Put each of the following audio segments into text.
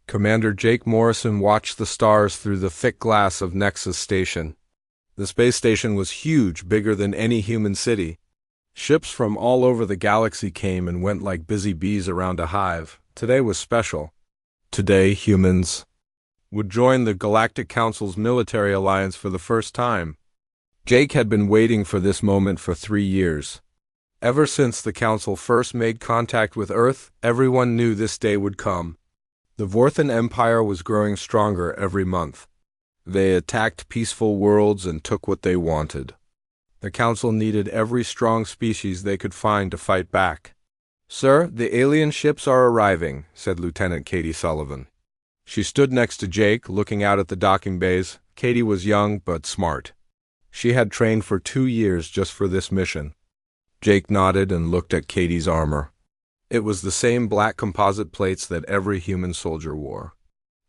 Commander Jake Morrison watched the stars through the thick glass of Nexus Station. The space station was huge, bigger than any human city. Ships from all over the galaxy came and went like busy bees around a hive. Today was special. Today, humans would join the Galactic Council's military alliance for the first time. Jake had been waiting for this moment for 3 years. Ever since the Council first made contact with Earth, everyone knew this day would come. The Vorthan Empire was growing stronger every month. They attacked peaceful worlds and took what they wanted. The Council needed every strong species they could find to fight back. "Sir, the alien ships are arriving," said Lieutenant Katie Sullivan. She stood next to Jake, looking out at the docking bays. Katie was young but smart. She had trained for 2 years just for this mission. Jake nodded and looked at Katie's armor. It was the same black composite plates that every human soldier wore.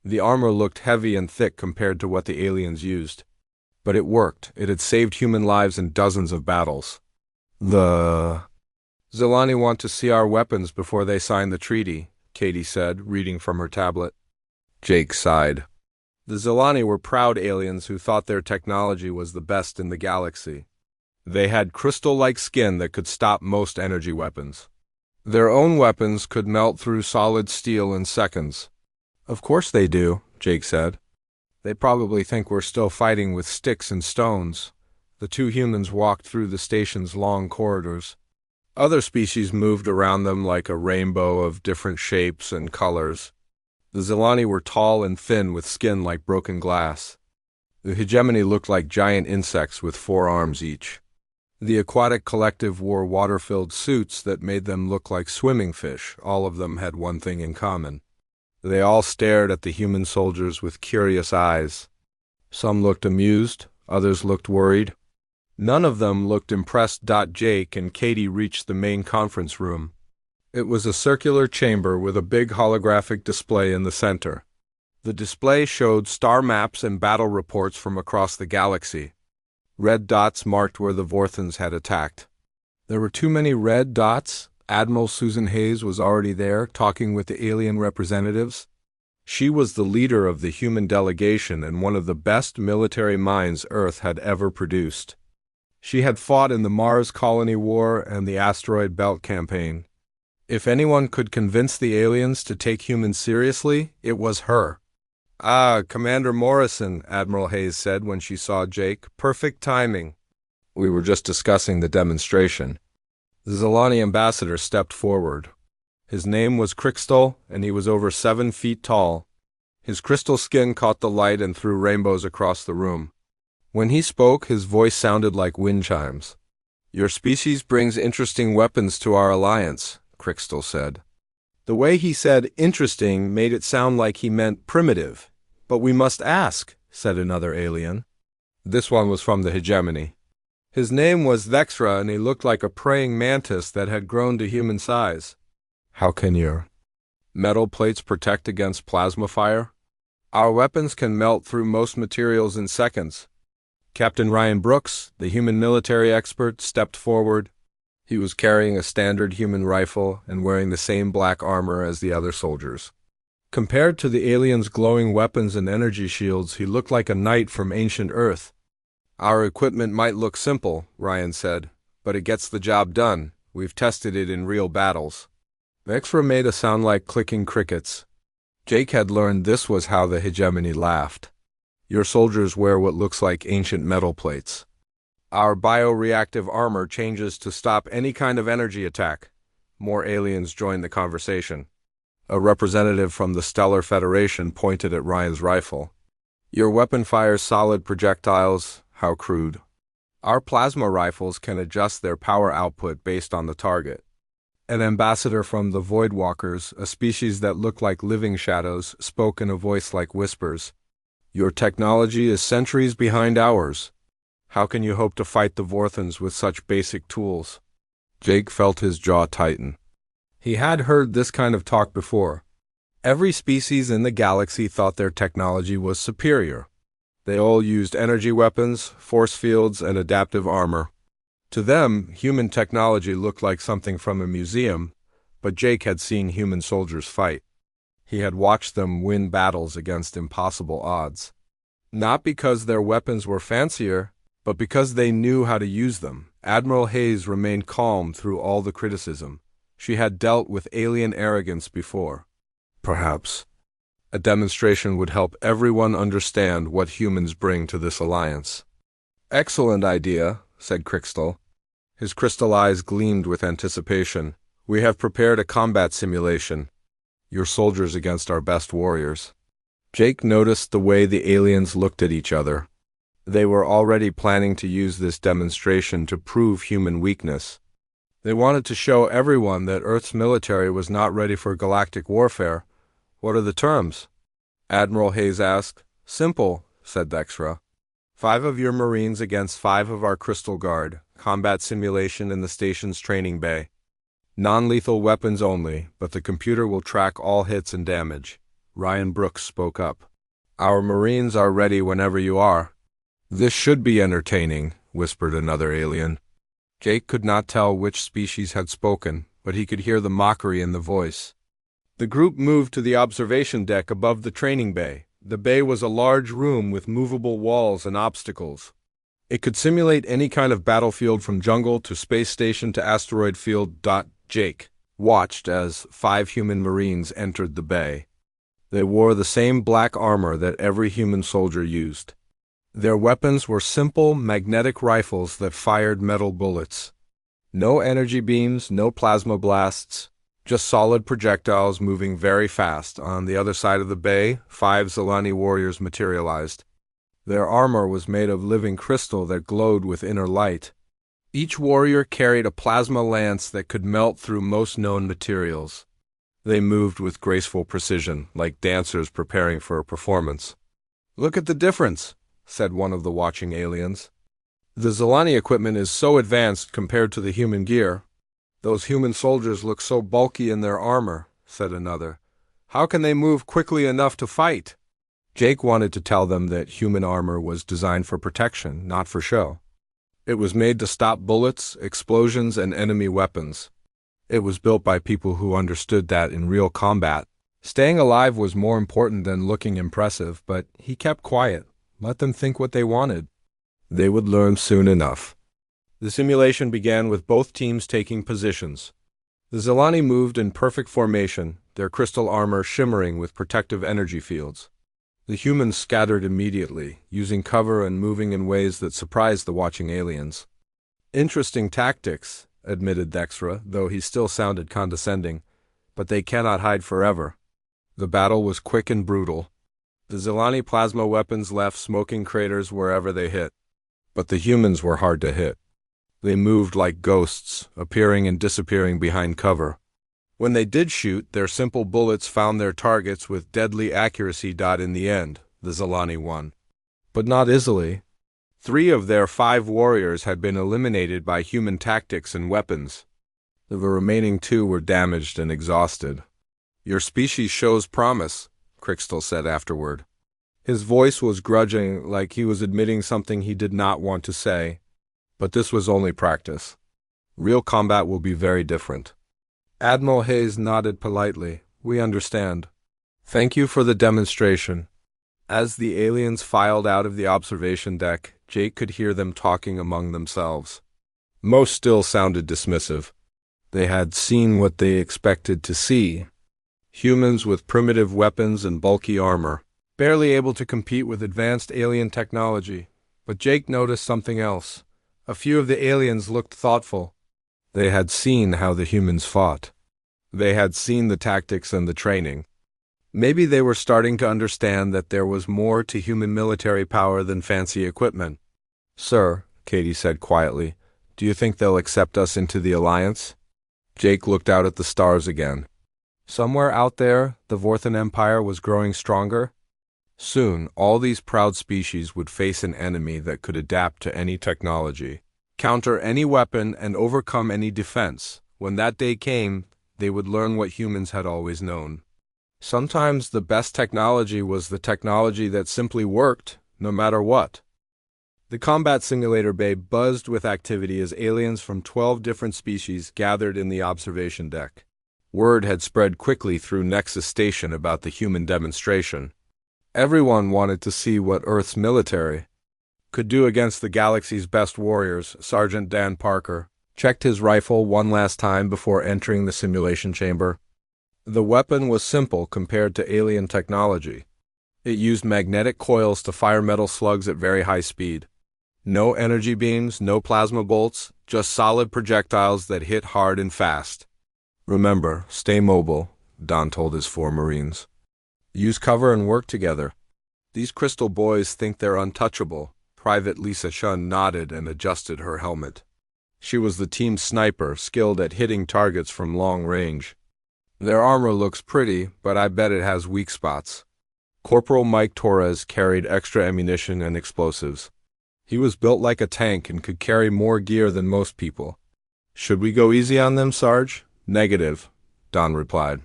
The armor looked heavy and thick compared to what the aliens used. But it worked. It had saved human lives in dozens of battles. "The Zilani want to see our weapons before they sign the treaty," Katie said, reading from her tablet. Jake sighed. The Zilani were proud aliens who thought their technology was the best in the galaxy. They had crystal-like skin that could stop most energy weapons. Their own weapons could melt through solid steel in seconds. "Of course they do," Jake said. "They probably think we're still fighting with sticks and stones." The 2 humans walked through the station's long corridors. Other species moved around them like a rainbow of different shapes and colors. The Zilani were tall and thin with skin like broken glass. The hegemony looked like giant insects with 4 arms each. The aquatic collective wore water-filled suits that made them look like swimming fish. All of them had one thing in common. They all stared at the human soldiers with curious eyes. Some looked amused, others looked worried. None of them looked impressed. Jake and Katie reached the main conference room. It was a circular chamber with a big holographic display in the center. The display showed star maps and battle reports from across the galaxy. Red dots marked where the Vorthans had attacked. There were too many red dots. Admiral Susan Hayes was already there, talking with the alien representatives. She was the leader of the human delegation and one of the best military minds Earth had ever produced. She had fought in the Mars Colony War and the Asteroid Belt Campaign. If anyone could convince the aliens to take humans seriously, it was her. "Ah, Commander Morrison," Admiral Hayes said when she saw Jake. "Perfect timing. We were just discussing the demonstration." The Zilani ambassador stepped forward. His name was Crystal, and he was over 7 feet tall. His crystal skin caught the light and threw rainbows across the room. When he spoke, his voice sounded like wind chimes. "Your species brings interesting weapons to our alliance," Crystal said. The way he said "interesting" made it sound like he meant primitive. "But we must ask," said another alien. This one was from the hegemony. His name was Vexra, and he looked like a praying mantis that had grown to human size. "How can your metal plates protect against plasma fire?" "Our weapons can melt through most materials in seconds." Captain Ryan Brooks, the human military expert, stepped forward. He was carrying a standard human rifle and wearing the same black armor as the other soldiers. Compared to the aliens' glowing weapons and energy shields, he looked like a knight from ancient Earth. "Our equipment might look simple," Ryan said, "but it gets the job done. We've tested it in real battles." Vexra made a sound like clicking crickets. Jake had learned this was how the hegemony laughed. "Your soldiers wear what looks like ancient metal plates. Our bioreactive armor changes to stop any kind of energy attack." More aliens joined the conversation. A representative from the Stellar Federation pointed at Ryan's rifle. "Your weapon fires solid projectiles. How crude." "Our plasma rifles can adjust their power output based on the target." An ambassador from the Voidwalkers, a species that looked like living shadows, spoke in a voice like whispers. "Your technology is centuries behind ours. How can you hope to fight the Vorthans with such basic tools?" Jake felt his jaw tighten. He had heard this kind of talk before. Every species in the galaxy thought their technology was superior. They all used energy weapons, force fields, and adaptive armor. To them, human technology looked like something from a museum, but Jake had seen human soldiers fight. He had watched them win battles against impossible odds. Not because their weapons were fancier, but because they knew how to use them. Admiral Hayes remained calm through all the criticism. She had dealt with alien arrogance before. Perhaps a demonstration would help everyone understand what humans bring to this alliance. Excellent idea, said Crystal. His crystal eyes gleamed with anticipation. We have prepared a combat simulation. Your soldiers against our best warriors. Jake noticed the way the aliens looked at each other. They were already planning to use this demonstration to prove human weakness. They wanted to show everyone that Earth's military was not ready for galactic warfare. What are the terms? Admiral Hayes asked. Simple, said Dextra. 5 of your Marines against 5 of our Crystal Guard. Combat simulation in the station's training bay. Non-lethal weapons only, but the computer will track all hits and damage. Ryan Brooks spoke up. Our Marines are ready whenever you are. This should be entertaining, whispered another alien. Jake could not tell which species had spoken, but he could hear the mockery in the voice. The group moved to the observation deck above the training bay. The bay was a large room with movable walls and obstacles. It could simulate any kind of battlefield from jungle to space station to asteroid field. Jake watched as 5 human Marines entered the bay. They wore the same black armor that every human soldier used. Their weapons were simple magnetic rifles that fired metal bullets. No energy beams, no plasma blasts, just solid projectiles moving very fast. On the other side of the bay, 5 Zilani warriors materialized. Their armor was made of living crystal that glowed with inner light. Each warrior carried a plasma lance that could melt through most known materials. They moved with graceful precision, like dancers preparing for a performance. Look at the difference, said one of the watching aliens. The Zilani equipment is so advanced compared to the human gear. Those human soldiers look so bulky in their armor, said another. How can they move quickly enough to fight? Jake wanted to tell them that human armor was designed for protection, not for show. It was made to stop bullets, explosions, and enemy weapons. It was built by people who understood that in real combat, staying alive was more important than looking impressive, but he kept quiet. Let them think what they wanted. They would learn soon enough. The simulation began with both teams taking positions. The Zilani moved in perfect formation, their crystal armor shimmering with protective energy fields. The humans scattered immediately, using cover and moving in ways that surprised the watching aliens. Interesting tactics, admitted Dextra, though he still sounded condescending, but they cannot hide forever. The battle was quick and brutal. The Zilani plasma weapons left smoking craters wherever they hit. But the humans were hard to hit. They moved like ghosts, appearing and disappearing behind cover. When they did shoot, their simple bullets found their targets with deadly accuracy. In the end, the Zilani won. But not easily. 3 of their 5 warriors had been eliminated by human tactics and weapons. The remaining 2 were damaged and exhausted. Your species shows promise, Crystal said afterward. His voice was grudging, like he was admitting something he did not want to say. But this was only practice. Real combat will be very different. Admiral Hayes nodded politely. We understand. Thank you for the demonstration. As the aliens filed out of the observation deck, Jake could hear them talking among themselves. Most still sounded dismissive. They had seen what they expected to see. Humans with primitive weapons and bulky armor, barely able to compete with advanced alien technology. But Jake noticed something else. A few of the aliens looked thoughtful. They had seen how the humans fought. They had seen the tactics and the training. Maybe they were starting to understand that there was more to human military power than fancy equipment. Sir, Katie said quietly, do you think they'll accept us into the alliance? Jake looked out at the stars again. Somewhere out there, the Vorthan Empire was growing stronger. Soon, all these proud species would face an enemy that could adapt to any technology, counter any weapon, and overcome any defense. When that day came, they would learn what humans had always known. Sometimes the best technology was the technology that simply worked, no matter what. The combat simulator bay buzzed with activity as aliens from 12 different species gathered in the observation deck. Word had spread quickly through Nexus Station about the human demonstration. Everyone wanted to see what Earth's military could do against the galaxy's best warriors. Sergeant Dan Parker checked his rifle one last time before entering the simulation chamber. The weapon was simple compared to alien technology. It used magnetic coils to fire metal slugs at very high speed. No energy beams, no plasma bolts, just solid projectiles that hit hard and fast. Remember, stay mobile, Don told his 4 Marines. Use cover and work together. These crystal boys think they're untouchable. Private Lisa Shun nodded and adjusted her helmet. She was the team sniper, skilled at hitting targets from long range. Their armor looks pretty, but I bet it has weak spots. Corporal Mike Torres carried extra ammunition and explosives. He was built like a tank and could carry more gear than most people. Should we go easy on them, Sarge? Negative, Don replied.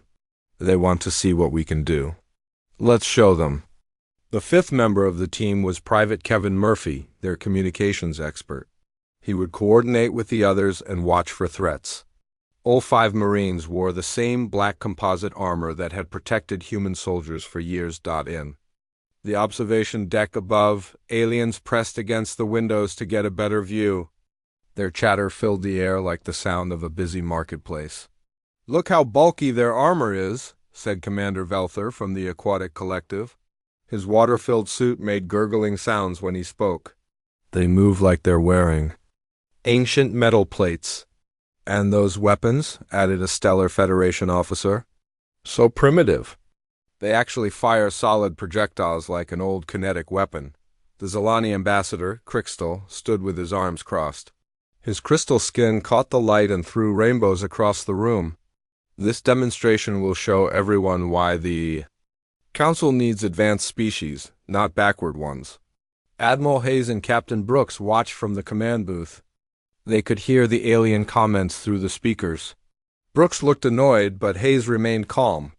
They want to see what we can do. Let's show them. The 5th member of the team was Private Kevin Murphy, their communications expert. He would coordinate with the others and watch for threats. All 5 Marines wore the same black composite armor that had protected human soldiers for years. In the observation deck above, aliens pressed against the windows to get a better view. Their chatter filled the air like the sound of a busy marketplace. "Look how bulky their armor is," said Commander Velther from the Aquatic Collective. His water-filled suit made gurgling sounds when he spoke. "They move like they're wearing ancient metal plates." "And those weapons," added a Stellar Federation officer. "So primitive. They actually fire solid projectiles like an old kinetic weapon." The Zilani ambassador, Crystal, stood with his arms crossed. His crystal skin caught the light and threw rainbows across the room. "This demonstration will show everyone why the Council needs advanced species, not backward ones." Admiral Hayes and Captain Brooks watched from the command booth. They could hear the alien comments through the speakers. Brooks looked annoyed, but Hayes remained calm.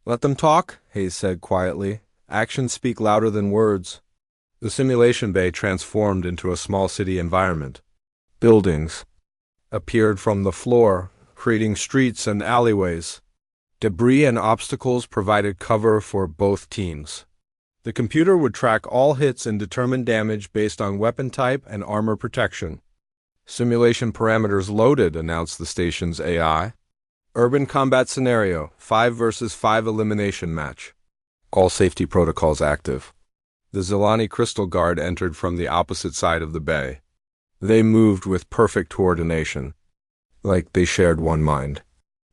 "Let them talk," Hayes said quietly. "Actions speak louder than words." The simulation bay transformed into a small city environment. Buildings appeared from the floor, creating streets and alleyways. Debris and obstacles provided cover for both teams. The computer would track all hits and determine damage based on weapon type and armor protection. "Simulation parameters loaded," announced the station's AI. "Urban combat scenario, 5 versus 5 elimination match. All safety protocols active." The Zilani Crystal Guard entered from the opposite side of the bay. They moved with perfect coordination, like they shared one mind.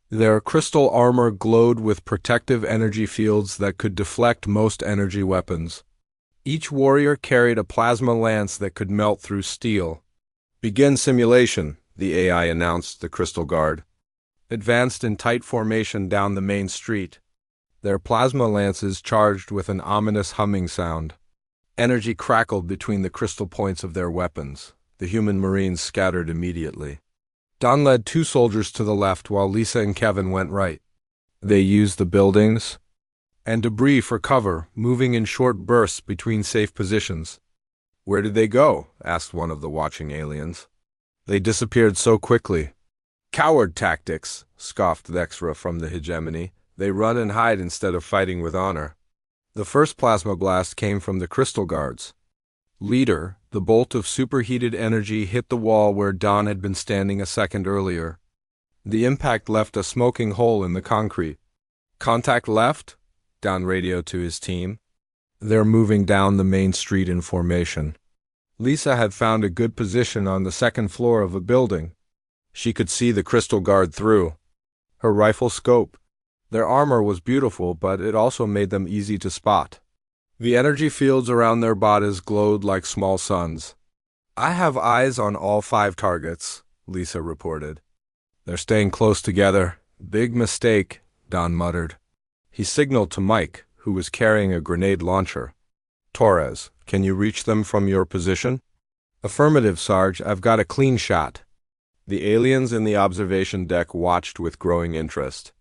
Their crystal armor glowed with protective energy fields that could deflect most energy weapons. Each warrior carried a plasma lance that could melt through steel. "Begin simulation," the AI announced the Crystal Guard. Advanced in tight formation down the main street. Their plasma lances charged with an ominous humming sound. Energy crackled between the crystal points of their weapons. The human Marines scattered immediately. Don led 2 soldiers to the left while Lisa and Kevin went right. They used the buildings and debris for cover, moving in short bursts between safe positions. "Where did they go?" asked one of the watching aliens. "They disappeared so quickly." "Coward tactics," scoffed Dexra from the hegemony. "They run and hide instead of fighting with honor." The first plasma blast came from the Crystal Guards. Leader, the bolt of superheated energy hit the wall where Don had been standing a second earlier. The impact left a smoking hole in the concrete. "Contact left?" Don radioed to his team. "They're moving down the main street in formation." Lisa had found a good position on the second floor of a building. She could see the Crystal Guard through her rifle scope. Their armor was beautiful, but it also made them easy to spot. The energy fields around their bodies glowed like small suns. "I have eyes on all 5 targets," Lisa reported. "They're staying close together. Big mistake," Don muttered. He signaled to Mike, who was carrying a grenade launcher. "Torres, can you reach them from your position?" "Affirmative, Sarge. I've got a clean shot." The aliens in the observation deck watched with growing interest.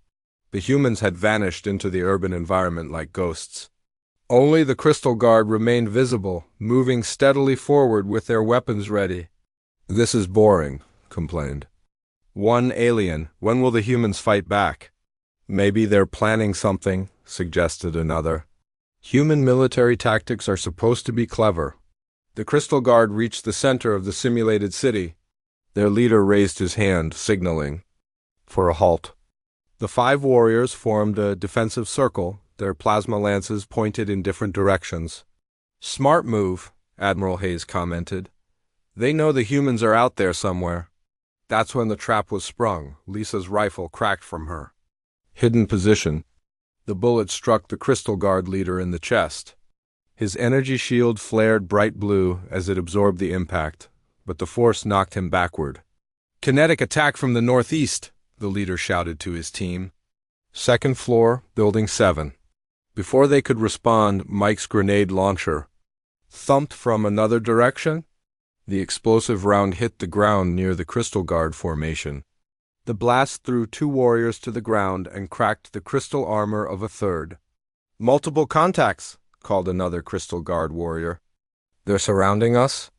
The humans had vanished into the urban environment like ghosts. Only the Crystal Guard remained visible, moving steadily forward with their weapons ready. "This is boring," complained one alien. "When will the humans fight back?" Maybe they're planning something, suggested another. Human military tactics are supposed to be clever. The Crystal Guard reached the center of the simulated city. Their leader raised his hand, signaling for a halt. The 5 warriors formed a defensive circle, their plasma lances pointed in different directions. Smart move, Admiral Hayes commented. They know the humans are out there somewhere. That's when the trap was sprung. Lisa's rifle cracked from her hidden position. The bullet struck the Crystal Guard leader in the chest. His energy shield flared bright blue as it absorbed the impact, but the force knocked him backward. Kinetic attack from the northeast, the leader shouted to his team. Second floor, Building 7. Before they could respond, Mike's grenade launcher thumped from another direction. The explosive round hit the ground near the Crystal Guard formation. The blast threw 2 warriors to the ground and cracked the crystal armor of a third. Multiple contacts, called another Crystal Guard warrior. They're surrounding us?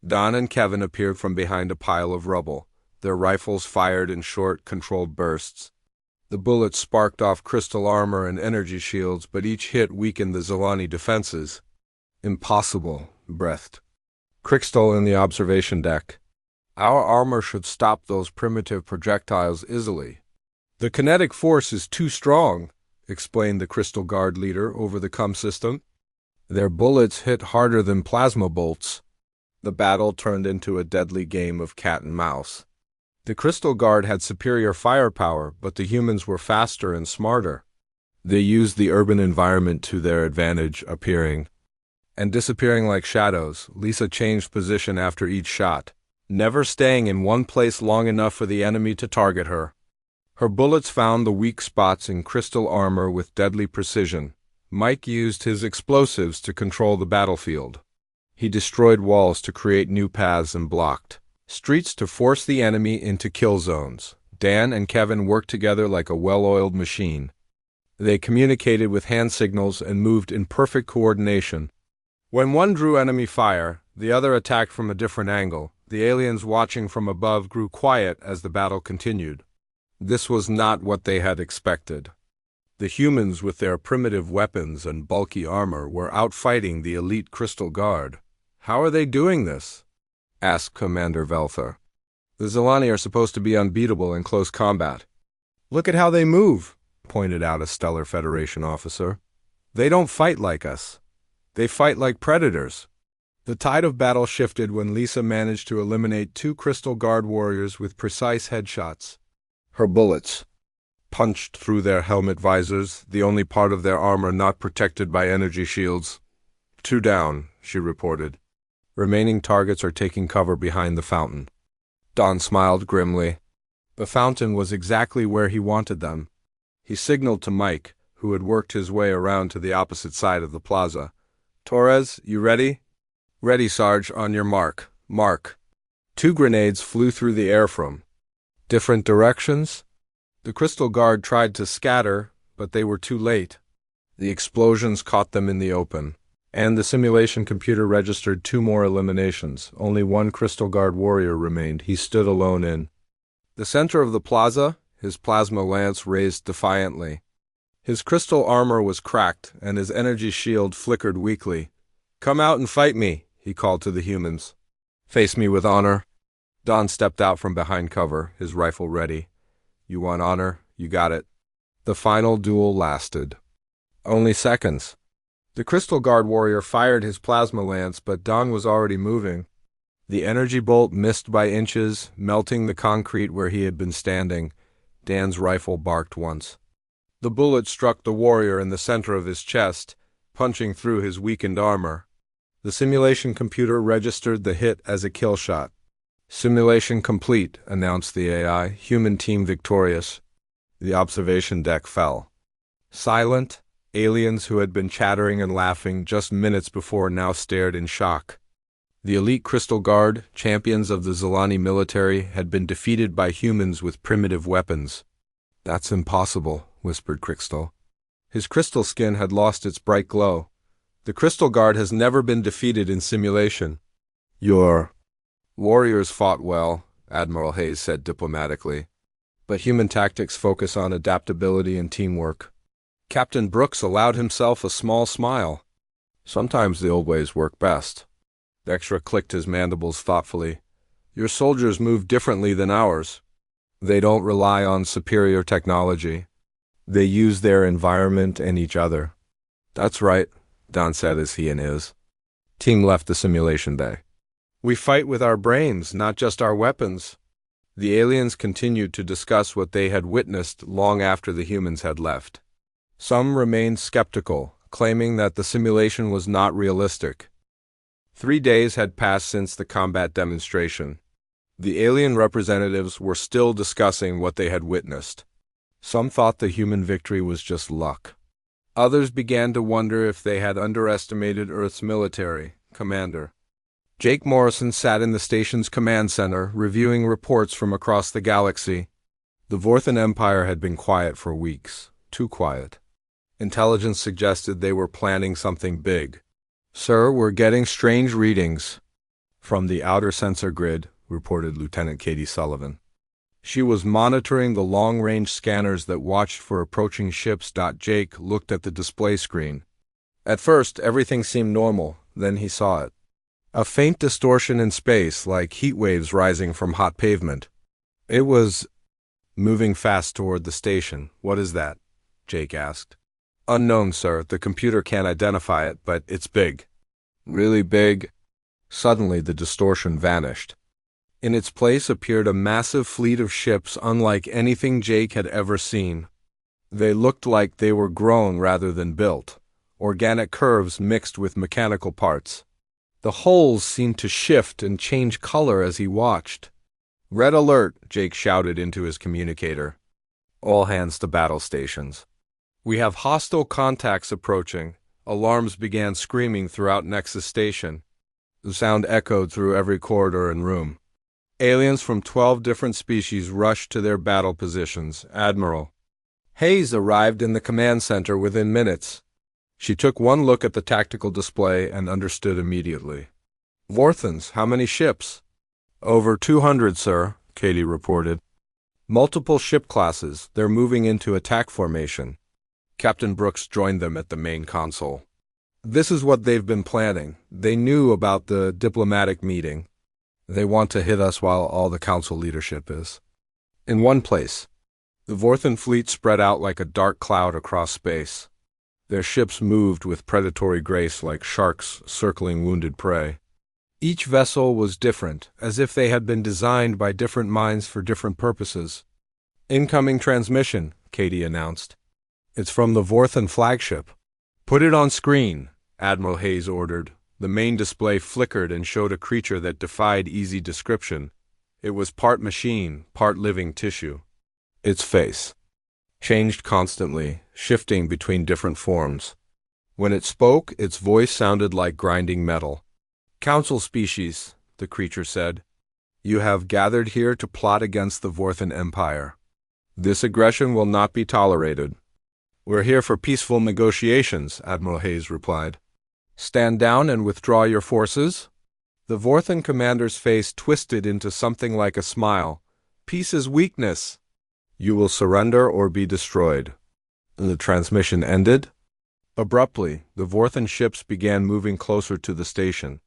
Don and Kevin appeared from behind a pile of rubble. Their rifles fired in short, controlled bursts. The bullets sparked off crystal armor and energy shields, but each hit weakened the Zilani defenses. Impossible, breathed Crystal in the observation deck. Our armor should stop those primitive projectiles easily. The kinetic force is too strong, explained the Crystal Guard leader over the comm system. Their bullets hit harder than plasma bolts. The battle turned into a deadly game of cat and mouse. The Crystal Guard had superior firepower, but the humans were faster and smarter. They used the urban environment to their advantage, appearing and disappearing like shadows. Lisa changed position after each shot, never staying in one place long enough for the enemy to target her. Her bullets found the weak spots in crystal armor with deadly precision. Mike used his explosives to control the battlefield. He destroyed walls to create new paths and blocked streets to force the enemy into kill zones. Dan and Kevin worked together like a well-oiled machine. They communicated with hand signals and moved in perfect coordination. When one drew enemy fire, the other attacked from a different angle. The aliens watching from above grew quiet as the battle continued. This was not what they had expected. The humans, with their primitive weapons and bulky armor, were outfighting the elite Crystal Guard. How are they doing this? Asked Commander Velther. The Zilani are supposed to be unbeatable in close combat. Look at how they move, pointed out a Stellar Federation officer. They don't fight like us. They fight like predators. The tide of battle shifted when Lisa managed to eliminate 2 Crystal Guard warriors with precise headshots. Her bullets punched through their helmet visors, the only part of their armor not protected by energy shields. 2 down, she reported. Remaining targets are taking cover behind the fountain. Don smiled grimly. The fountain was exactly where he wanted them. He signaled to Mike, who had worked his way around to the opposite side of the plaza. Torres, you ready? Ready, Sarge, on your mark. Mark. 2 grenades flew through the air from different directions. The Crystal Guard tried to scatter, but they were too late. The explosions caught them in the open, and the simulation computer registered 2 more eliminations. Only 1 Crystal Guard warrior remained. He stood alone in the center of the plaza, his plasma lance raised defiantly. His crystal armor was cracked, and his energy shield flickered weakly. Come out and fight me, he called to the humans. Face me with honor. Don stepped out from behind cover, his rifle ready. You want honor? You got it. The final duel lasted only seconds. The Crystal Guard warrior fired his plasma lance, but Don was already moving. The energy bolt missed by inches, melting the concrete where he had been standing. Dan's rifle barked once. The bullet struck the warrior in the center of his chest, punching through his weakened armor. The simulation computer registered the hit as a kill shot. Simulation complete, announced the AI. Human team victorious. The observation deck fell. Silent, aliens who had been chattering and laughing just minutes before now stared in shock. The elite Crystal Guard, champions of the Zilani military, had been defeated by humans with primitive weapons. That's impossible, whispered Crystal. His crystal skin had lost its bright glow. The Crystal Guard has never been defeated in simulation. Your warriors fought well, Admiral Hayes said diplomatically. but human tactics focus on adaptability and teamwork. Captain Brooks allowed himself a small smile. Sometimes the old ways work best. Dextra clicked his mandibles thoughtfully. Your soldiers move differently than ours. They don't rely on superior technology. They use their environment and each other. That's right, Don said as he and his team left the simulation bay. We fight with our brains, not just our weapons. The aliens continued to discuss what they had witnessed long after the humans had left. Some remained skeptical, claiming that the simulation was not realistic. 3 days had passed since the combat demonstration. The alien representatives were still discussing what they had witnessed. Some thought the human victory was just luck. Others began to wonder if they had underestimated Earth's military commander. Jake Morrison sat in the station's command center, reviewing reports from across the galaxy. The Vorthan Empire had been quiet for weeks, too quiet. Intelligence suggested they were planning something big. Sir, we're getting strange readings from the outer sensor grid, reported Lieutenant Katie Sullivan. She was monitoring the long-range scanners that watched for approaching ships. Jake looked at the display screen. At first, everything seemed normal, then he saw it. A faint distortion in space, like heat waves rising from hot pavement. It was moving fast toward the station. What is that? Jake asked. Unknown, sir. The computer can't identify it, but it's big. Really big? Suddenly, the distortion vanished. In its place appeared a massive fleet of ships unlike anything Jake had ever seen. They looked like they were grown rather than built, organic curves mixed with mechanical parts. The hulls seemed to shift and change color as he watched. Red alert, Jake shouted into his communicator. All hands to battle stations. We have hostile contacts approaching. Alarms began screaming throughout Nexus Station. The sound echoed through every corridor and room. Aliens from 12 different species rushed to their battle positions. Admiral Hayes arrived in the command center within minutes. She took one look at the tactical display and understood immediately. Vorthans, how many ships? Over 200, sir, Katie reported. Multiple ship classes. They're moving into attack formation. Captain Brooks joined them at the main console. This is what they've been planning. They knew about the diplomatic meeting. They want to hit us while all the council leadership is in one place. The Vorthan fleet spread out like a dark cloud across space. Their ships moved with predatory grace like sharks circling wounded prey. Each vessel was different, as if they had been designed by different minds for different purposes. Incoming transmission, Katie announced. It's from the Vorthan flagship. Put it on screen, Admiral Hayes ordered. The main display flickered and showed a creature that defied easy description. It was part machine, part living tissue. Its face changed constantly, shifting between different forms. When it spoke, its voice sounded like grinding metal. Council species, the creature said. You have gathered here to plot against the Vorthan Empire. This aggression will not be tolerated. We're here for peaceful negotiations, Admiral Hayes replied. Stand down and withdraw your forces. The Vorthan commander's face twisted into something like a smile. Peace is weakness. You will surrender or be destroyed. The transmission ended. Abruptly, the Vorthan ships began moving closer to the station.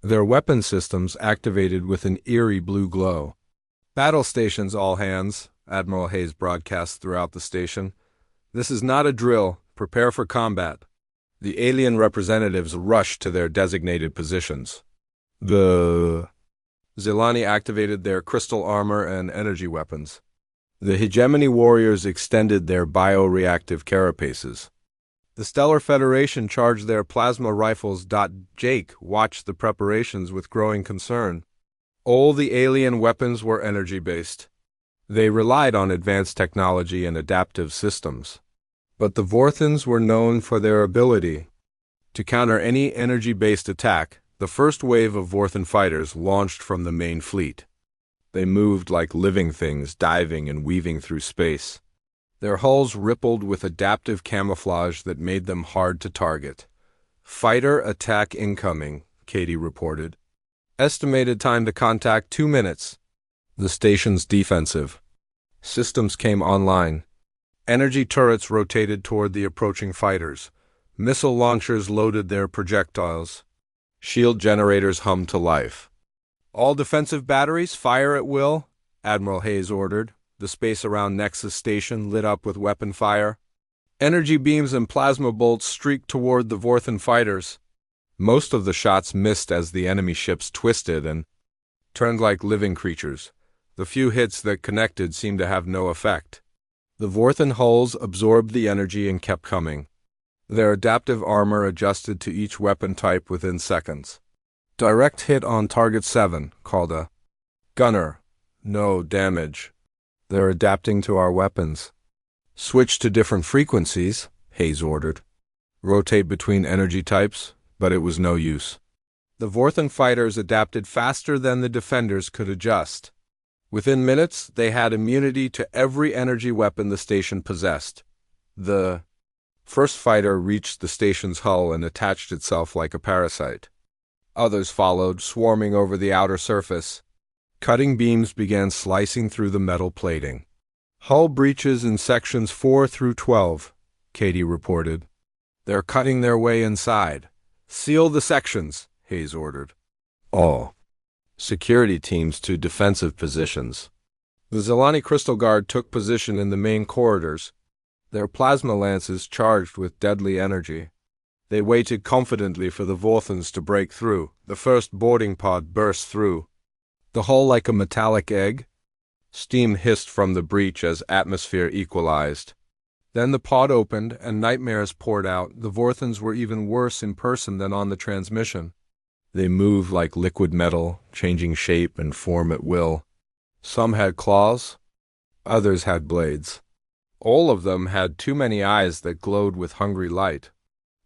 Their weapon systems activated with an eerie blue glow. Battle stations, all hands, Admiral Hayes broadcast throughout the station. This is not a drill. Prepare for combat. The alien representatives rushed to their designated positions. The Zilani activated their crystal armor and energy weapons. The hegemony warriors extended their bioreactive carapaces. The Stellar Federation charged their plasma rifles. Jake watched the preparations with growing concern. All the alien weapons were energy-based. They relied on advanced technology and adaptive systems. But the Vorthans were known for their ability to counter any energy-based attack. The first wave of Vorthan fighters launched from the main fleet. They moved like living things, diving and weaving through space. Their hulls rippled with adaptive camouflage that made them hard to target. Fighter attack incoming, Katie reported. Estimated time to contact 2 minutes. The station's defensive. Systems came online. Energy turrets rotated toward the approaching fighters. Missile launchers loaded their projectiles. Shield generators hummed to life. "All defensive batteries, fire at will," Admiral Hayes ordered. The space around Nexus Station lit up with weapon fire. Energy beams and plasma bolts streaked toward the Vorthan fighters. Most of the shots missed as the enemy ships twisted and turned like living creatures. The few hits that connected seemed to have no effect. The Vorthan hulls absorbed the energy and kept coming. Their adaptive armor adjusted to each weapon type within seconds. "Direct hit on target 7, called a gunner. No damage. They're adapting to our weapons." "Switch to different frequencies," Hayes ordered. "Rotate between energy types," but it was no use. The Vorthan fighters adapted faster than the defenders could adjust. Within minutes, they had immunity to every energy weapon the station possessed. The first fighter reached the station's hull and attached itself like a parasite. Others followed, swarming over the outer surface. Cutting beams began slicing through the metal plating. "Hull breaches in sections 4 through 12, Katie reported. "They're cutting their way inside." "Seal the sections," Hayes ordered. All security teams to defensive positions. The Zelani Crystal Guard took position in the main corridors, their plasma lances charged with deadly energy. They waited confidently for the Vorthans to break through. The first boarding pod burst through the hull like a metallic egg. Steam hissed from the breach as atmosphere equalized. Then the pod opened and nightmares poured out. The Vorthans were even worse in person than on the transmission. They moved like liquid metal, changing shape and form at will. Some had claws, others had blades. All of them had too many eyes that glowed with hungry light.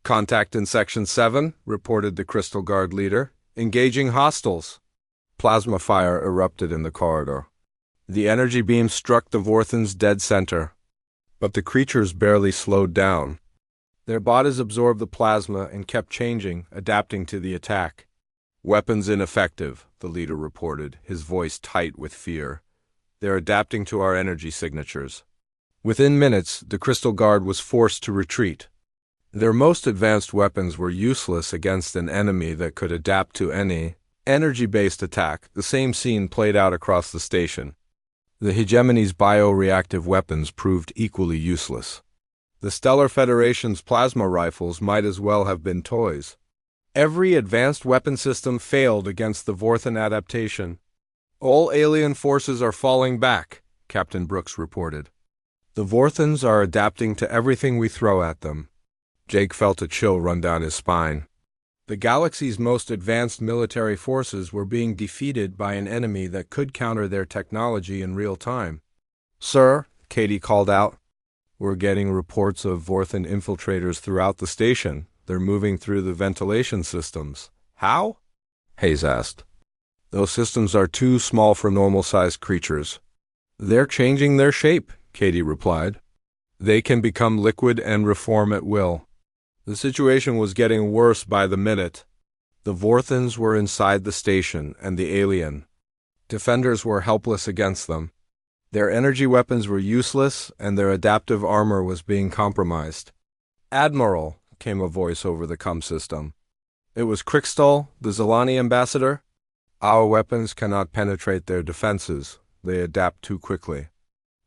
"Contact in Section 7, reported the Crystal Guard leader. "Engaging hostiles." Plasma fire erupted in the corridor. The energy beam struck the Vorthan's dead center, but the creatures barely slowed down. Their bodies absorbed the plasma and kept changing, adapting to the attack. "Weapons ineffective," the leader reported, his voice tight with fear. "They're adapting to our energy signatures." Within minutes, the Crystal Guard was forced to retreat. Their most advanced weapons were useless against an enemy that could adapt to any energy-based attack. The same scene played out across the station. The hegemony's bioreactive weapons proved equally useless. The Stellar Federation's plasma rifles might as well have been toys. Every advanced weapon system failed against the Vorthan adaptation. "All alien forces are falling back," Captain Brooks reported. "The Vorthans are adapting to everything we throw at them." Jake felt a chill run down his spine. The galaxy's most advanced military forces were being defeated by an enemy that could counter their technology in real time. "Sir," Katie called out, "we're getting reports of Vorthan infiltrators throughout the station. They're moving through the ventilation systems." "How?" Hayes asked. "Those systems are too small for normal-sized creatures." "They're changing their shape," Katie replied. "They can become liquid and reform at will." The situation was getting worse by the minute. The Vorthans were inside the station, and the alien defenders were helpless against them. Their energy weapons were useless, and their adaptive armor was being compromised. "Admiral," came a voice over the comm system. It was Krikstal, the Zelani ambassador. "Our weapons cannot penetrate their defenses. They adapt too quickly."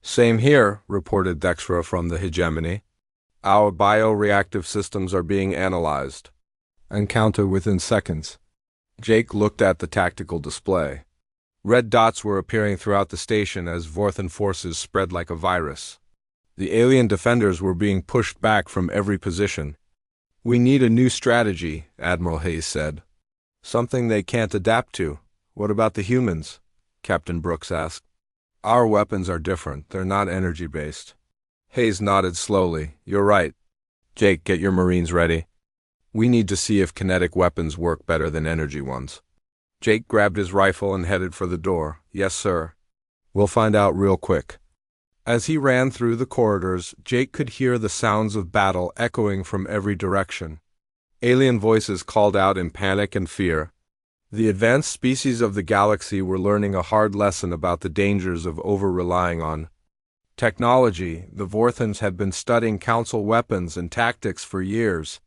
"Same here," reported Dextra from the hegemony. "Our bioreactive systems are being analyzed. Encounter within seconds." Jake looked at the tactical display. Red dots were appearing throughout the station as Vorthan forces spread like a virus. The alien defenders were being pushed back from every position. "We need a new strategy," Admiral Hayes said. "Something they can't adapt to." "What about the humans?" Captain Brooks asked. "Our weapons are different. They're not energy-based." Hayes nodded slowly. "You're right. Jake, get your Marines ready. We need to see if kinetic weapons work better than energy ones." Jake grabbed his rifle and headed for the door. "Yes, sir. We'll find out real quick." As he ran through the corridors, Jake could hear the sounds of battle echoing from every direction. Alien voices called out in panic and fear. The advanced species of the galaxy were learning a hard lesson about the dangers of over-relying on Technology, the Vorthans had been studying council weapons and tactics for years.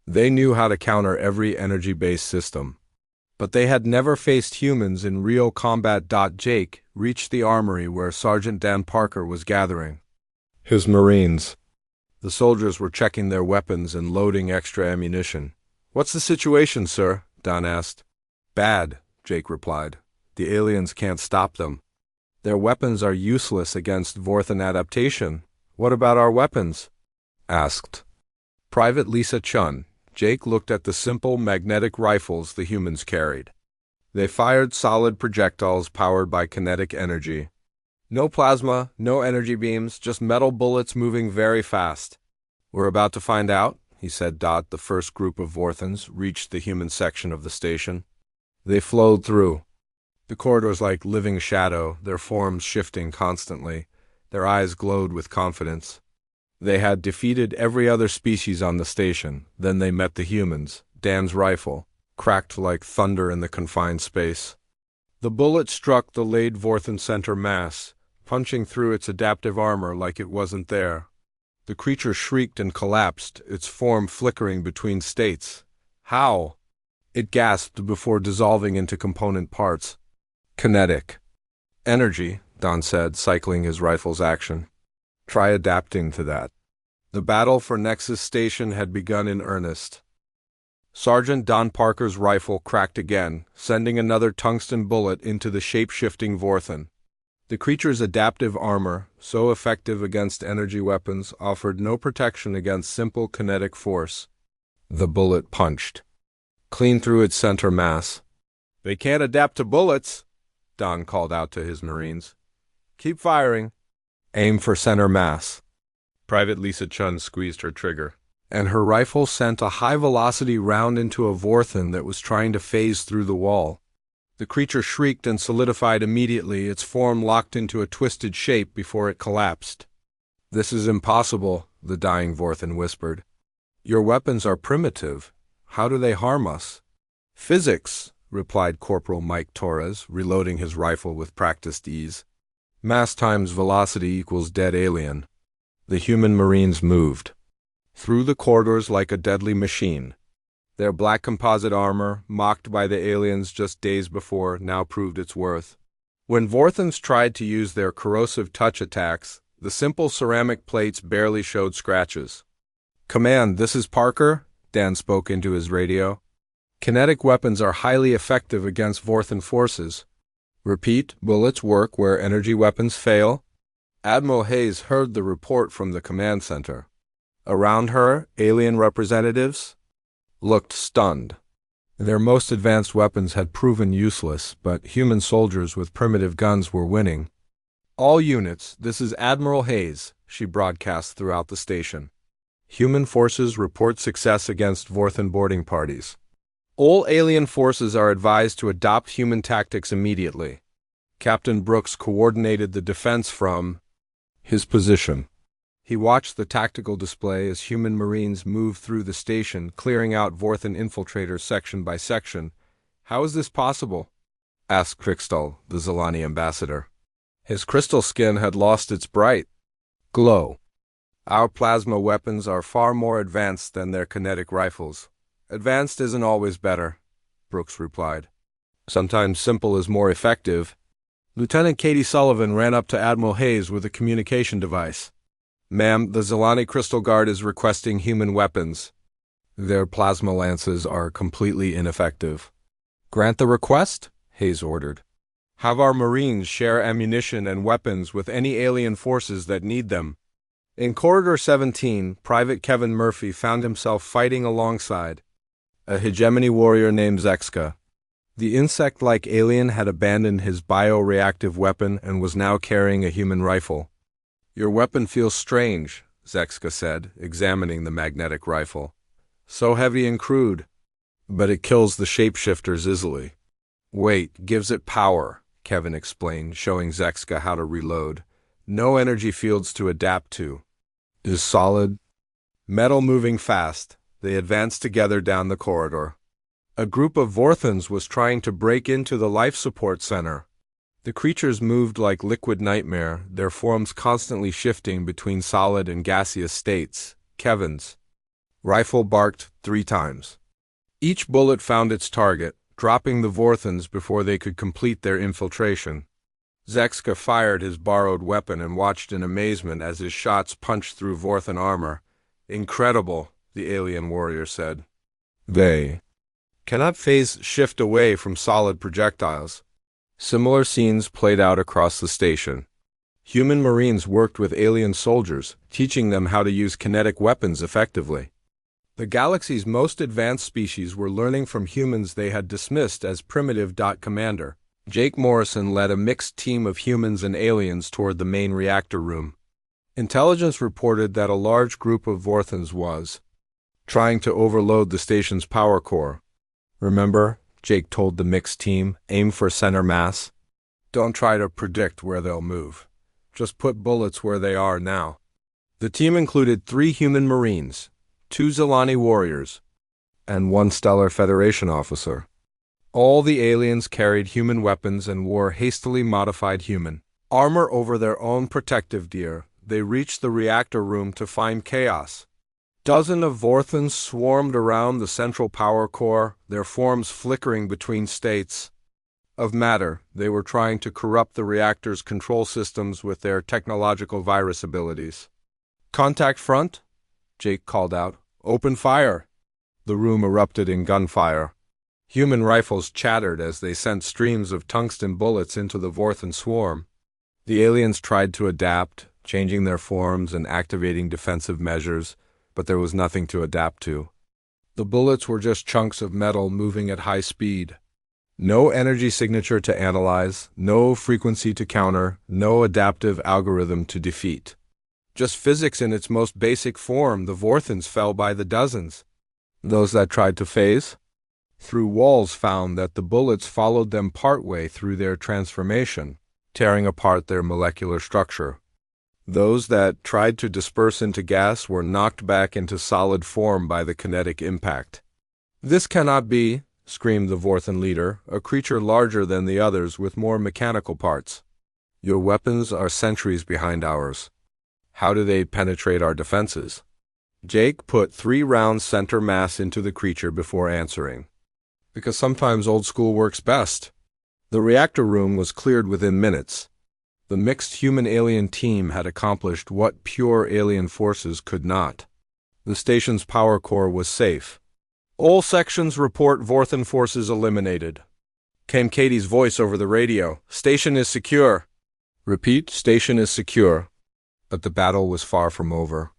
They knew how to counter every energy-based system. But they had never faced humans in real combat. Jake reached the armory where Sergeant Dan Parker was gathering his Marines. The soldiers were checking their weapons and loading extra ammunition. "What's the situation, sir?" Don asked. "Bad," Jake replied. "The aliens can't stop them. Their weapons are useless against Vorthan adaptation." "What about our weapons?" asked Private Lisa Chun. Jake looked at the simple magnetic rifles the humans carried. They fired solid projectiles powered by kinetic energy. No plasma, no energy beams, just metal bullets moving very fast. "We're about to find out," he said. The first group of Vorthans reached the human section of the station. They flowed through the corridors like living shadow, their forms shifting constantly. Their eyes glowed with confidence. They had defeated every other species on the station. Then they met the humans. Dan's rifle cracked like thunder in the confined space. The bullet struck the laid Vorthan center mass, punching through its adaptive armor like it wasn't there. The creature shrieked and collapsed, its form flickering between states. "How?" It gasped before dissolving into component parts. "Kinetic energy," Don said, cycling his rifle's action. "Try adapting to that." The battle for Nexus Station had begun in earnest. Sergeant Don Parker's rifle cracked again, sending another tungsten bullet into the shape-shifting Vorthan. The creature's adaptive armor, so effective against energy weapons, offered no protection against simple kinetic force. The bullet punched clean through its center mass. "They can't adapt to bullets," Don called out to his Marines. "Keep firing. Aim for center mass." Private Lisa Chun squeezed her trigger, and her rifle sent a high-velocity round into a Vorthan that was trying to phase through the wall. The creature shrieked and solidified immediately, its form locked into a twisted shape before it collapsed. "This is impossible," the dying Vorthan whispered. "Your weapons are primitive. How do they harm us?" "Physics," replied Corporal Mike Torres, reloading his rifle with practiced ease. "Mass times velocity equals dead alien." The human Marines moved through the corridors like a deadly machine. Their black composite armor, mocked by the aliens just days before, now proved its worth. When Vorthans tried to use their corrosive touch attacks, the simple ceramic plates barely showed scratches. "Command, this is Parker," Dan spoke into his radio. "Kinetic weapons are highly effective against Vorthan forces. Repeat, bullets work where energy weapons fail." Admiral Hayes heard the report from the command center. Around her, alien representatives looked stunned. Their most advanced weapons had proven useless, but human soldiers with primitive guns were winning. "All units, this is Admiral Hayes," she broadcast throughout the station. "Human forces report success against Vorthan boarding parties. All alien forces are advised to adopt human tactics immediately." Captain Brooks coordinated the defense from his position. He watched the tactical display as human Marines moved through the station, clearing out Vorthan infiltrators section by section. "How is this possible?" asked Crystal, the Zilani ambassador. His crystal skin had lost its bright glow. "Our plasma weapons are far more advanced than their kinetic rifles." "Advanced isn't always better," Brooks replied. "Sometimes simple is more effective." Lieutenant Katie Sullivan ran up to Admiral Hayes with a communication device. "Ma'am, the Zilani Crystal Guard is requesting human weapons. Their plasma lances are completely ineffective." "Grant the request," Hayes ordered. "Have our Marines share ammunition and weapons with any alien forces that need them." In Corridor 17, Private Kevin Murphy found himself fighting alongside a hegemony warrior named Zexka. The insect-like alien had abandoned his bioreactive weapon and was now carrying a human rifle. "Your weapon feels strange," Zexka said, examining the magnetic rifle. "So heavy and crude. But it kills the shapeshifters easily." "Weight gives it power," Kevin explained, showing Zexka how to reload. "No energy fields to adapt to. Is solid metal moving fast." They advanced together down the corridor. A group of Vorthans was trying to break into the life support center. The creatures moved like liquid nightmare, their forms constantly shifting between solid and gaseous states. Kevin's rifle barked 3 times. Each bullet found its target, dropping the Vorthons before they could complete their infiltration. Zekska fired his borrowed weapon and watched in amazement as his shots punched through Vorthon armor. Incredible, the alien warrior said. They cannot phase shift away from solid projectiles. Similar scenes played out across the station. Human Marines worked with alien soldiers, teaching them how to use kinetic weapons effectively. The galaxy's most advanced species were learning from humans they had dismissed as primitive. Commander Jake Morrison led a mixed team of humans and aliens toward the main reactor room. Intelligence reported that a large group of Vorthons was trying to overload the station's power core. Remember, Jake told the mixed team, aim for center mass. Don't try to predict where they'll move. Just put bullets where they are now. The team included 3 human Marines, 2 Zilani warriors, and 1 Stellar Federation officer. All the aliens carried human weapons and wore hastily modified human armor over their own protective gear. They reached the reactor room to find chaos. Dozens of Vorthons swarmed around the central power core, their forms flickering between states of matter. They were trying to corrupt the reactor's control systems with their technological virus abilities. Contact front? Jake called out. Open fire! The room erupted in gunfire. Human rifles chattered as they sent streams of tungsten bullets into the Vorthon swarm. The aliens tried to adapt, changing their forms and activating defensive measures, but there was nothing to adapt to. The bullets were just chunks of metal moving at high speed. No energy signature to analyze, no frequency to counter, no adaptive algorithm to defeat. Just physics in its most basic form. The Vorthons fell by the dozens. Those that tried to phase through walls found that the bullets followed them partway through their transformation, tearing apart their molecular structure. Those that tried to disperse into gas were knocked back into solid form by the kinetic impact. This cannot be, screamed the Vorthon leader, a creature larger than the others with more mechanical parts. Your weapons are centuries behind ours. How do they penetrate our defenses? Jake put 3 rounds center mass into the creature before answering. Because sometimes old school works best. The reactor room was cleared within minutes. The mixed human-alien team had accomplished what pure alien forces could not. The station's power core was safe. All sections report Vorthon forces eliminated. Came Katie's voice over the radio. Station is secure. Repeat, station is secure. But the battle was far from over.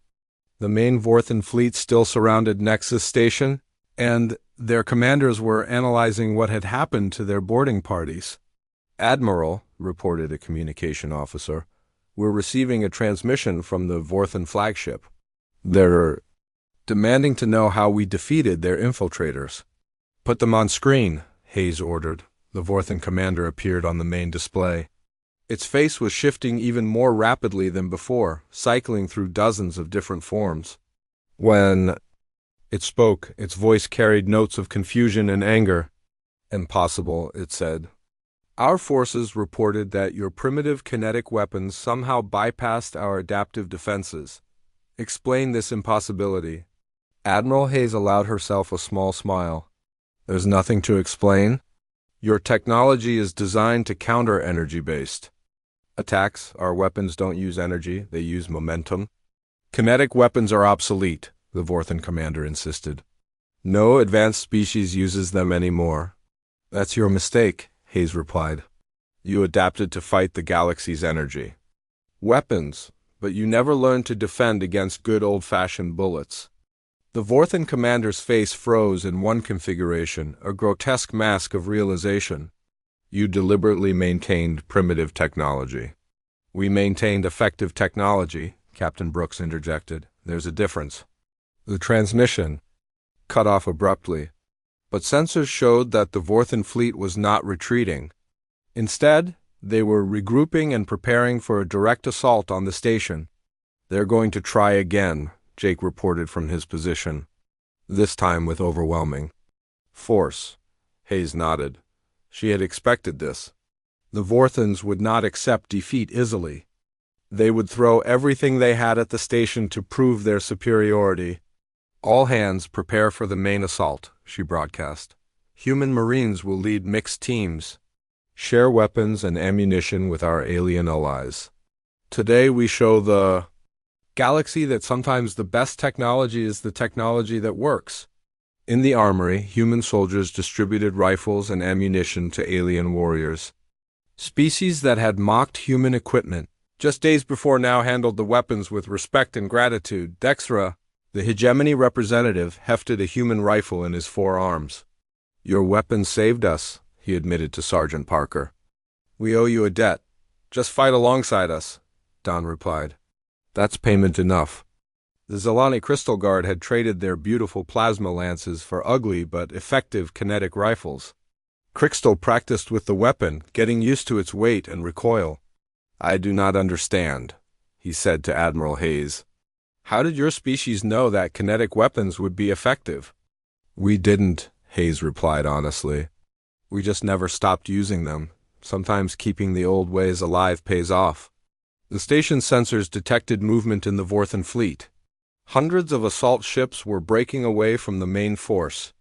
The main Vorthon fleet still surrounded Nexus Station, and their commanders were analyzing what had happened to their boarding parties. Admiral, reported a communication officer, we're receiving a transmission from the Vorthon flagship. They're demanding to know how we defeated their infiltrators. Put them on screen, Hayes ordered. The Vorthon commander appeared on the main display. Its face was shifting even more rapidly than before, cycling through dozens of different forms. When it spoke, its voice carried notes of confusion and anger. Impossible, it said. Our forces reported that your primitive kinetic weapons somehow bypassed our adaptive defenses. Explain this impossibility. Admiral Hayes allowed herself a small smile. There's nothing to explain. Your technology is designed to counter energy-based attacks. Our weapons don't use energy, they use momentum. Kinetic weapons are obsolete, the Vorthon commander insisted. No advanced species uses them anymore. That's your mistake, Hayes replied. You adapted to fight the galaxy's energy. Weapons, but you never learned to defend against good old-fashioned bullets. The Vorthon commander's face froze in one configuration, a grotesque mask of realization. You deliberately maintained primitive technology. We maintained effective technology, Captain Brooks interjected. There's a difference. The transmission cut off abruptly, but sensors showed that the Vorthon fleet was not retreating. Instead, they were regrouping and preparing for a direct assault on the station. They're going to try again, Jake reported from his position, this time with overwhelming force. Hayes nodded. She had expected this. The Vorthons would not accept defeat easily. They would throw everything they had at the station to prove their superiority. All hands prepare for the main assault, she broadcast. Human Marines will lead mixed teams. Share weapons and ammunition with our alien allies. Today we show the galaxy that sometimes the best technology is the technology that works. In the armory, human soldiers distributed rifles and ammunition to alien warriors. Species that had mocked human equipment just days before now handled the weapons with respect and gratitude. Dextra, the hegemony representative, hefted a human rifle in his forearms. Your weapons saved us, he admitted to Sergeant Parker. We owe you a debt. Just fight alongside us, Don replied. That's payment enough. The Zelani Crystal Guard had traded their beautiful plasma lances for ugly but effective kinetic rifles. Crystal practiced with the weapon, getting used to its weight and recoil. I do not understand, he said to Admiral Hayes. How did your species know that kinetic weapons would be effective? We didn't, Hayes replied honestly. We just never stopped using them. Sometimes keeping the old ways alive pays off. The station's sensors detected movement in the Vorthon fleet. Hundreds of assault ships were breaking away from the main force,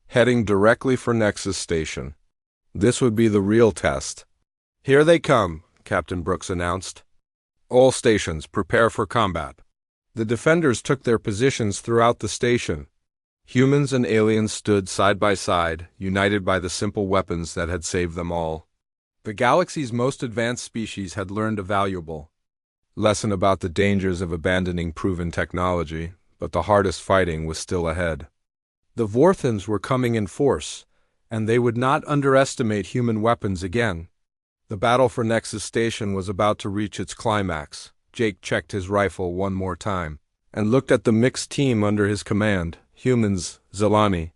heading directly for Nexus Station. This would be the real test. Here they come, Captain Brooks announced. All stations, prepare for combat. The defenders took their positions throughout the station. Humans and aliens stood side by side, united by the simple weapons that had saved them all. The galaxy's most advanced species had learned a valuable lesson about the dangers of abandoning proven technology, but the hardest fighting was still ahead. The Vorthons were coming in force, and they would not underestimate human weapons again. The battle for Nexus Station was about to reach its climax. Jake checked his rifle one more time, and looked at the mixed team under his command. Humans, Zelani,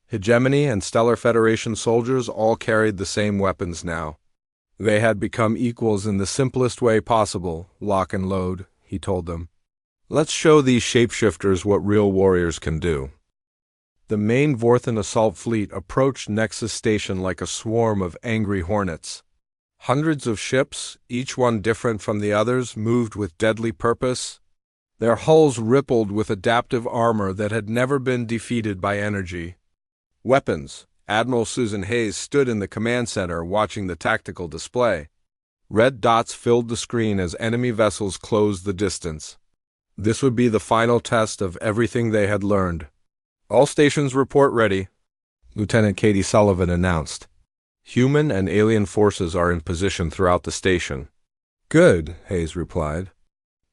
Hegemony, and Stellar Federation soldiers all carried the same weapons now. They had become equals in the simplest way possible, lock and load, he told them. Let's show these shapeshifters what real warriors can do. The main Vorthon assault fleet approached Nexus Station like a swarm of angry hornets. Hundreds of ships, each one different from the others, moved with deadly purpose. Their hulls rippled with adaptive armor that had never been defeated by energy. Weapons. Admiral Susan Hayes stood in the command center watching the tactical display. Red dots filled the screen as enemy vessels closed the distance. This would be the final test of everything they had learned. All stations report ready, Lieutenant Katie Sullivan announced. Human and alien forces are in position throughout the station. Good, Hayes replied.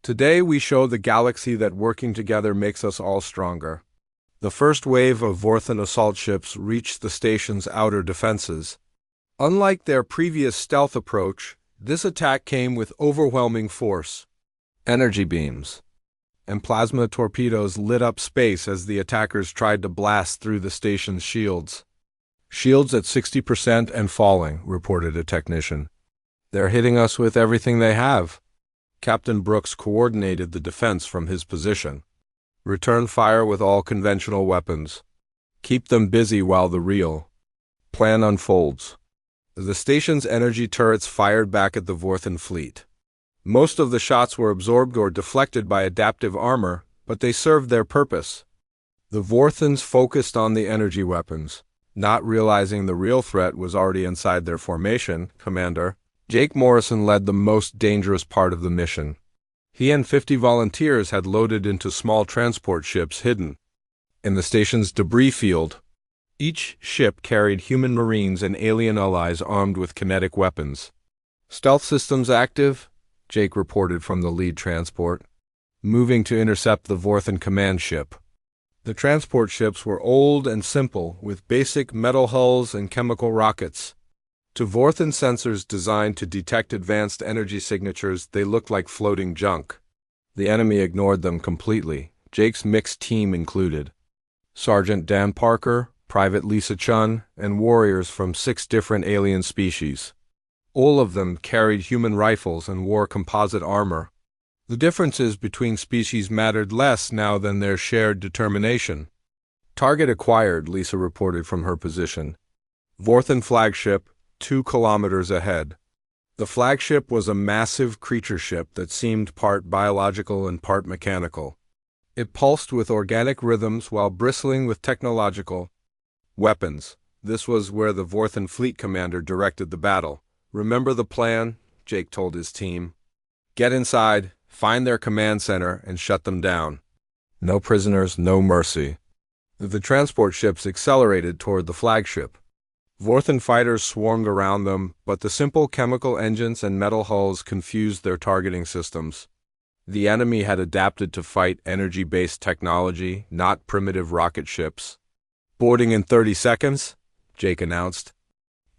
Today we show the galaxy that working together makes us all stronger. The first wave of Vorthon assault ships reached the station's outer defenses. Unlike their previous stealth approach, this attack came with overwhelming force. Energy beams and plasma torpedoes lit up space as the attackers tried to blast through the station's shields. Shields at 60% and falling, reported a technician. They're hitting us with everything they have. Captain Brooks coordinated the defense from his position. Return fire with all conventional weapons. Keep them busy while the real plan unfolds. The station's energy turrets fired back at the Vorthon fleet. Most of the shots were absorbed or deflected by adaptive armor, but they served their purpose. The Vorthons focused on the energy weapons, not realizing the real threat was already inside their formation. Commander Jake Morrison led the most dangerous part of the mission. He and 50 volunteers had loaded into small transport ships hidden in the station's debris field. Each ship carried human marines and alien allies armed with kinetic weapons. Stealth systems active, Jake reported from the lead transport, moving to intercept the Vorthon command ship. The transport ships were old and simple, with basic metal hulls and chemical rockets. To Vorthon sensors designed to detect advanced energy signatures, they looked like floating junk. The enemy ignored them completely, Jake's mixed team included. Sergeant Dan Parker, Private Lisa Chun, and warriors from 6 different alien species. All of them carried human rifles and wore composite armor. The differences between species mattered less now than their shared determination. Target acquired, Lisa reported from her position. Vorthon flagship, 2 kilometers ahead. The flagship was a massive creature ship that seemed part biological and part mechanical. It pulsed with organic rhythms while bristling with technological weapons. This was where the Vorthan fleet commander directed the battle. "Remember the plan?" Jake told his team. "Get inside, find their command center, and shut them down. No prisoners, no mercy." The transport ships accelerated toward the flagship. Vorthan fighters swarmed around them, but the simple chemical engines and metal hulls confused their targeting systems. The enemy had adapted to fight energy-based technology, not primitive rocket ships. "Boarding in 30 seconds, Jake announced.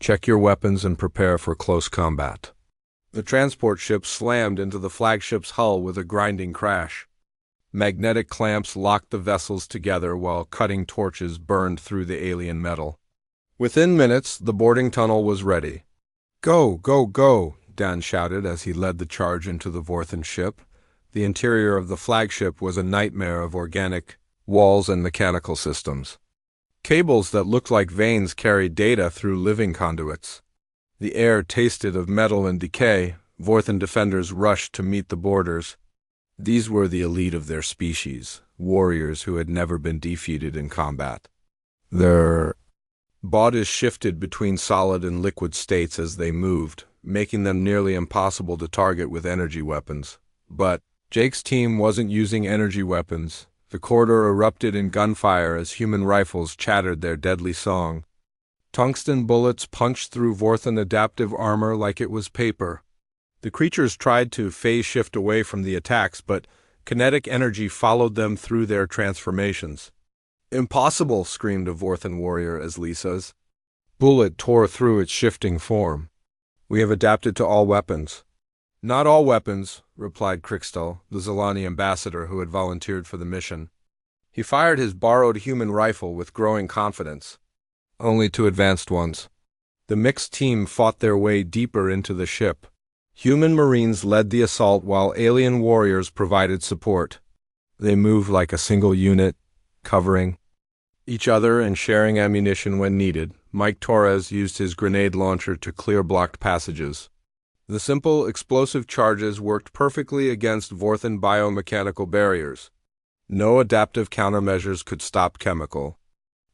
"Check your weapons and prepare for close combat." The transport ship slammed into the flagship's hull with a grinding crash. Magnetic clamps locked the vessels together while cutting torches burned through the alien metal. Within minutes, the boarding tunnel was ready. "Go, go, go," Dan shouted as he led the charge into the Vorthan ship. The interior of the flagship was a nightmare of organic walls and mechanical systems. Cables that looked like veins carried data through living conduits. The air tasted of metal and decay. Vorthan defenders rushed to meet the boarders. These were the elite of their species, warriors who had never been defeated in combat. Their bodies shifted between solid and liquid states as they moved, making them nearly impossible to target with energy weapons. But Jake's team wasn't using energy weapons. The corridor erupted in gunfire as human rifles chattered their deadly song. Tungsten bullets punched through Vorthan adaptive armor like it was paper. The creatures tried to phase shift away from the attacks, but kinetic energy followed them through their transformations. "Impossible!" screamed a Vorthan warrior as Lisa's bullet tore through its shifting form. "We have adapted to all weapons." "Not all weapons," replied Crixtel, the Zalani ambassador who had volunteered for the mission. He fired his borrowed human rifle with growing confidence. "Only to advanced ones." The mixed team fought their way deeper into the ship. Human Marines led the assault while alien warriors provided support. They moved like a single unit, covering each other and sharing ammunition when needed. Mike Torres used his grenade launcher to clear blocked passages. The simple explosive charges worked perfectly against Vorthan biomechanical barriers. No adaptive countermeasures could stop chemical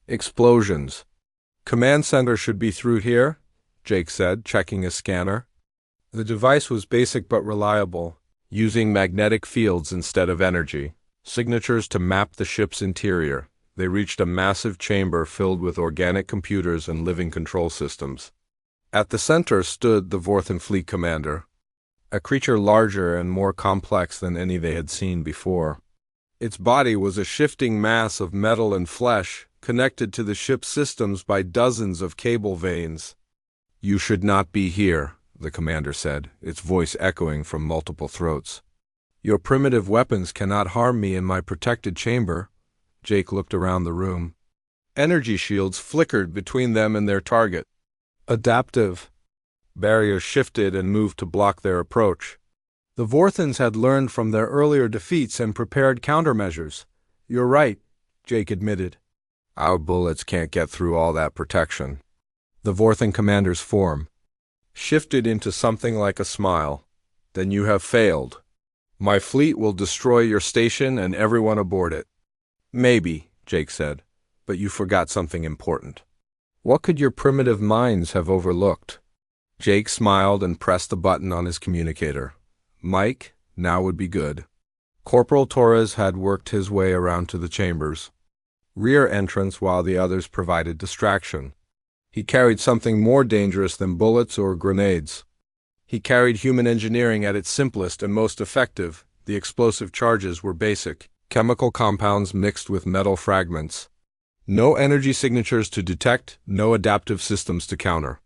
explosions. "Command center should be through here," Jake said, checking his scanner. The device was basic but reliable, using magnetic fields instead of energy. Signatures to map the ship's interior. They reached a massive chamber filled with organic computers and living control systems. At the center stood the Vorthan fleet commander, a creature larger and more complex than any they had seen before. Its body was a shifting mass of metal and flesh, connected to the ship's systems by dozens of cable veins. "You should not be here," the commander said, its voice echoing from multiple throats. "Your primitive weapons cannot harm me in my protected chamber." Jake looked around the room. Energy shields flickered between them and their target. Adaptive barriers shifted and moved to block their approach. The Vorthans had learned from their earlier defeats and prepared countermeasures. "You're right," Jake admitted. "Our bullets can't get through all that protection." The Vorthan commander's form shifted into something like a smile. "Then you have failed. My fleet will destroy your station and everyone aboard it." "Maybe," Jake said, "but you forgot something important. What could your primitive minds have overlooked?" Jake smiled and pressed a button on his communicator. "Mike, now would be good." Corporal Torres had worked his way around to the chambers. Rear entrance while the others provided distraction. He carried something more dangerous than bullets or grenades. He carried human engineering at its simplest and most effective. The explosive charges were basic, chemical compounds mixed with metal fragments. No energy signatures to detect, no adaptive systems to counter.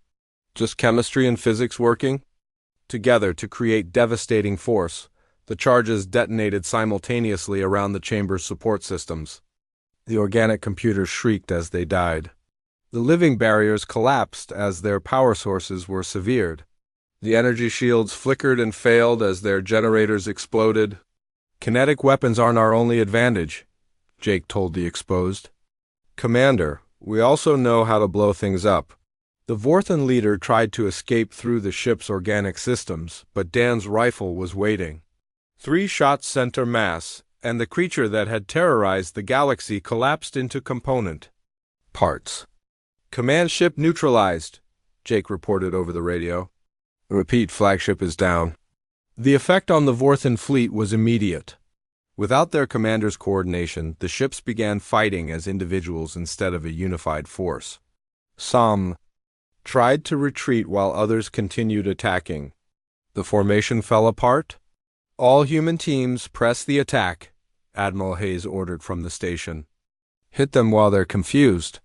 Just chemistry and physics working together to create devastating force. The charges detonated simultaneously around the chamber's support systems. The organic computers shrieked as they died. The living barriers collapsed as their power sources were severed. The energy shields flickered and failed as their generators exploded. "Kinetic weapons aren't our only advantage," Jake told the exposed. "Commander, we also know how to blow things up." The Vorthan leader tried to escape through the ship's organic systems, but Dan's rifle was waiting. 3 shots center mass, and the creature that had terrorized the galaxy collapsed into component parts. "Command ship neutralized," Jake reported over the radio. "Repeat, flagship is down." The effect on the Vorthan fleet was immediate. Without their commander's coordination, the ships began fighting as individuals instead of a unified force. Some tried to retreat while others continued attacking. The formation fell apart. "All human teams press the attack," Admiral Hayes ordered from the station. "Hit them while they're confused."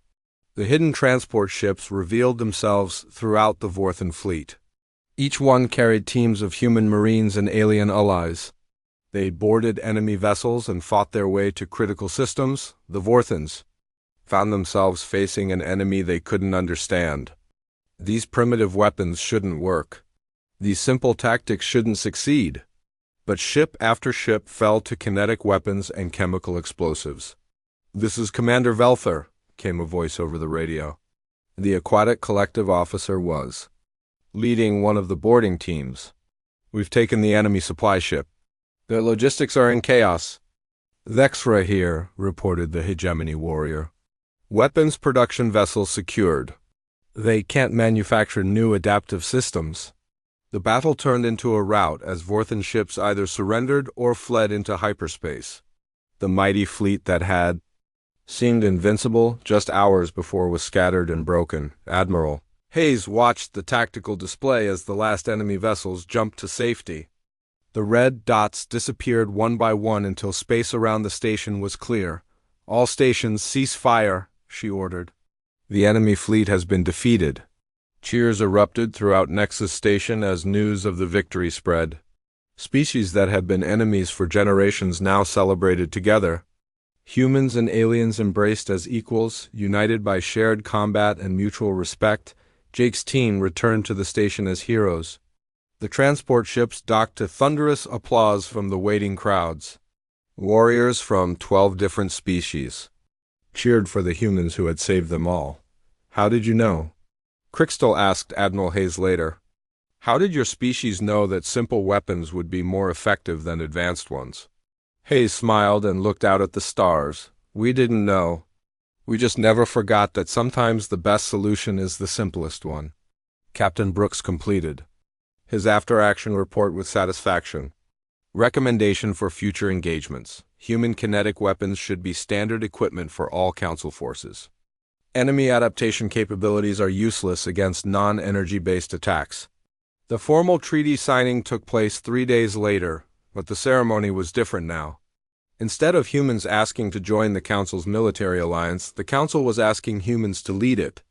The hidden transport ships revealed themselves throughout the Vorthan fleet. Each one carried teams of human marines and alien allies. They boarded enemy vessels and fought their way to critical systems. The Vorthans found themselves facing an enemy they couldn't understand. These primitive weapons shouldn't work. These simple tactics shouldn't succeed. But ship after ship fell to kinetic weapons and chemical explosives. "This is Commander Velther," came a voice over the radio. The aquatic collective officer was leading one of the boarding teams. "We've taken the enemy supply ship. Their logistics are in chaos." "Vexra here," reported the hegemony warrior. "Weapons production vessels secured. They can't manufacture new adaptive systems." The battle turned into a rout as Vorthan ships either surrendered or fled into hyperspace. The mighty fleet that had seemed invincible just hours before was scattered and broken. Admiral Hayes watched the tactical display as the last enemy vessels jumped to safety. The red dots disappeared one by one until space around the station was clear. "All stations cease fire," she ordered. "The enemy fleet has been defeated." Cheers erupted throughout Nexus Station as news of the victory spread. Species that had been enemies for generations now celebrated together. Humans and aliens embraced as equals, united by shared combat and mutual respect. Jake's team returned to the station as heroes. The transport ships docked to thunderous applause from the waiting crowds. Warriors from 12 different species cheered for the humans who had saved them all. "How did you know?" Crystal asked Admiral Hayes later. "How did your species know that simple weapons would be more effective than advanced ones?" Hayes smiled and looked out at the stars. "We didn't know. We just never forgot that sometimes the best solution is the simplest one." Captain Brooks completed his after-action report with satisfaction. Recommendation for future engagements. Human kinetic weapons should be standard equipment for all Council forces. Enemy adaptation capabilities are useless against non-energy-based attacks. The formal treaty signing took place 3 days later, but the ceremony was different now. Instead of humans asking to join the Council's military alliance, the Council was asking humans to lead it.